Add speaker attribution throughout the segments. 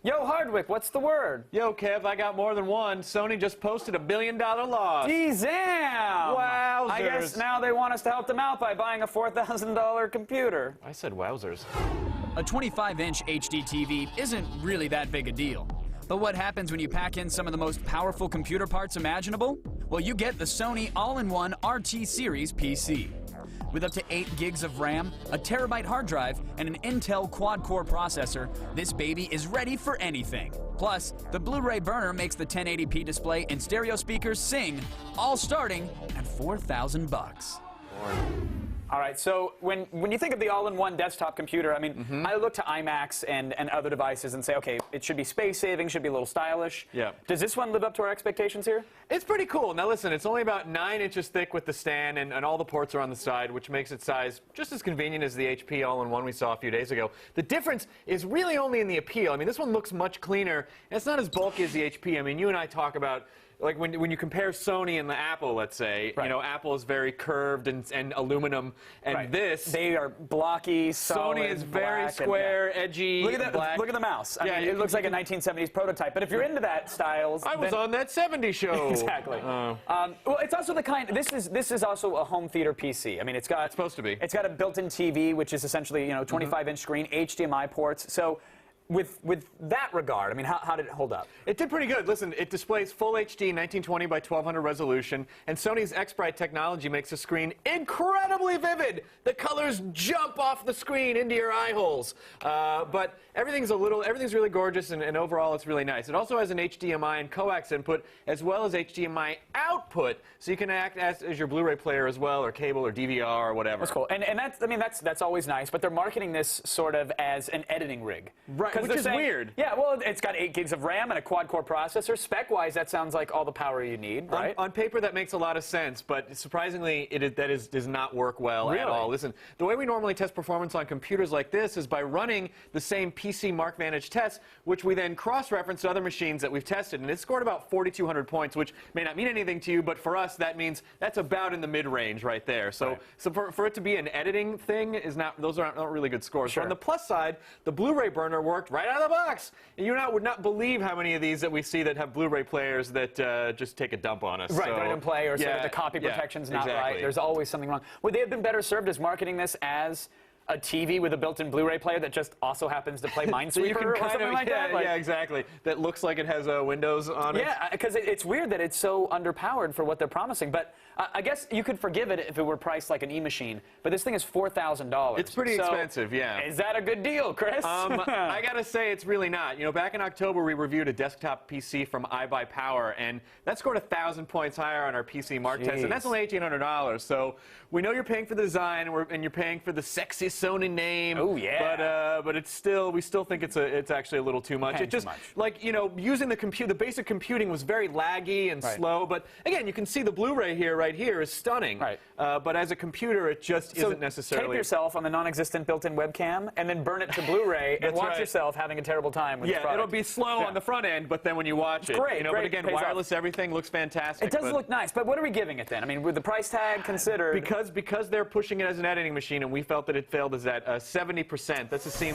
Speaker 1: Yo, Hardwick, what's the word?
Speaker 2: Yo, Kev, I got more than one. Sony just posted $1 billion loss.
Speaker 1: Damn!
Speaker 2: Wowzers.
Speaker 1: I guess now they want us to help them out by buying a $4,000 computer.
Speaker 2: I said wowzers.
Speaker 3: A 25-inch HD TV isn't really that big a deal. But what happens when you pack in some of the most powerful computer parts imaginable? Well, you get the Sony all-in-one RT Series PC. With up to 8 gigs of RAM, a terabyte hard drive, and an Intel quad-core processor, this baby is ready for anything. Plus, the Blu-ray burner makes the 1080p display and stereo speakers sing, all starting at $4,000.
Speaker 1: All right, so when you think of the all-in-one desktop computer, I mean, I look to iMacs and other devices and say, okay, it should be space-saving, should be a little stylish.
Speaker 2: Yeah.
Speaker 1: Does this one live up to our expectations here?
Speaker 2: It's pretty cool. Now listen, it's only about 9 inches thick with the stand, and all the ports are on the side, which makes its size just as convenient as the HP all-in-one we saw a few days ago. The difference is really only in the appeal. I mean, this one looks much cleaner, and it's not as bulky as the HP. I mean, you and I talk about, like when you compare Sony and the Apple, let's say, you know, Apple is very curved and aluminum, and this,
Speaker 1: they are blocky, solid,
Speaker 2: Sony is very square, edgy,
Speaker 1: look at
Speaker 2: black.
Speaker 1: Look at the mouse. I mean, it looks like a 1970s prototype. But if you're into that styles,
Speaker 2: I was on that 70s show.
Speaker 1: Exactly. Well, it's also the kind. This is also a home theater PC. I mean, it's supposed
Speaker 2: to be.
Speaker 1: It's got a built-in TV, which is essentially 25-inch screen, HDMI ports. So. With that regard, I mean, how did it hold up?
Speaker 2: It did pretty good. Listen, it displays full HD 1920 by 1200 resolution, and Sony's X-Bright technology makes the screen incredibly vivid. The colors jump off the screen into your eye holes. But everything's really gorgeous, and overall it's really nice. It also has an HDMI and coax input, as well as HDMI output, so you can act as your Blu-ray player as well, or cable, or DVR, or whatever.
Speaker 1: That's cool. And that's always nice, but they're marketing this sort of as an editing rig.
Speaker 2: Right. Which is weird.
Speaker 1: Yeah, well, it's got 8 gigs of RAM and a quad-core processor. Spec-wise, that sounds like all the power you need, right?
Speaker 2: On paper, that makes a lot of sense, but surprisingly, does not work well at all. Listen, the way we normally test performance on computers like this is by running the same PC MarkVantage test, which we then cross-reference to other machines that we've tested, and it scored about 4,200 points, which may not mean anything to you, but for us, that means that's about in the mid-range right there. So, for it to be an editing thing, those aren't really good scores.
Speaker 1: Sure.
Speaker 2: So on the plus side, the Blu-ray burner worked right out of the box. And you would not believe how many of these that we see that have Blu-ray players that just take a dump on us.
Speaker 1: Right,
Speaker 2: so,
Speaker 1: right in play, or sort of the copy protection's not
Speaker 2: exactly.
Speaker 1: right. There's always something wrong. Would they have been better served as marketing this as a TV with a built-in Blu-ray player that just also happens to play Minesweeper
Speaker 2: so you can
Speaker 1: or something like that?
Speaker 2: Yeah, exactly. That looks like it has Windows on it.
Speaker 1: Yeah, because it's weird that it's so underpowered for what they're promising. But I guess you could forgive it if it were priced like an e-machine. But this thing is $4,000.
Speaker 2: It's pretty expensive, yeah.
Speaker 1: Is that a good deal, Chris?
Speaker 2: I got to say, it's really not. You know, back in October, we reviewed a desktop PC from iBuyPower, and that scored 1,000 points higher on our PC Mark test, and that's only $1,800. So we know you're paying for the design, and you're paying for the sexy Sony name.
Speaker 1: Oh yeah.
Speaker 2: But we still think it's actually a little too much. It just like using the basic computing was very laggy and slow. But again, you can see the Blu-ray right here is stunning. Right. But as a computer, it just isn't necessarily.
Speaker 1: Tape yourself on the non-existent built-in webcam and then burn it to Blu-ray and watch yourself having a terrible time with the product.
Speaker 2: It'll be slow on the front end, but then when you watch it,
Speaker 1: great,
Speaker 2: but again, wireless everything looks fantastic.
Speaker 1: It does look nice, but what are we giving it then? I mean, with the price tag considered,
Speaker 2: because they're pushing it as an editing machine, and we felt that it failed as that 70%. That's a C-.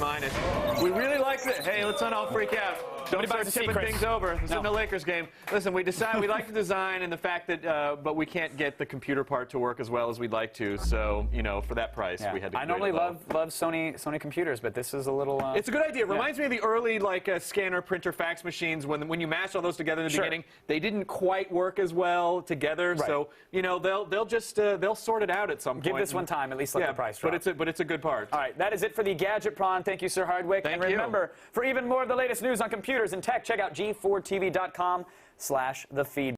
Speaker 2: We really liked it. Hey, let's not all freak out. Don't start tipping things over. This isn't a Lakers game. Listen, we like the design and the fact that, but we can't get the computer part to work as well as we'd like to. So, for that price, we had to.
Speaker 1: I normally love Sony computers, but this is a little.
Speaker 2: It's a good idea. It reminds me of the early scanner, printer, fax machines when you mashed all those together in the beginning. They didn't quite work as well together. Right. So they'll sort it out at some point.
Speaker 1: Give this one time, at least let the price drop.
Speaker 2: But it's a good part.
Speaker 1: All right, that is it for the Gadget Prawn. Thank you, Sir Hardwick.
Speaker 2: Thank
Speaker 1: you. And remember, for even more of the latest news on computers and tech, check out g4tv.com/thefeed.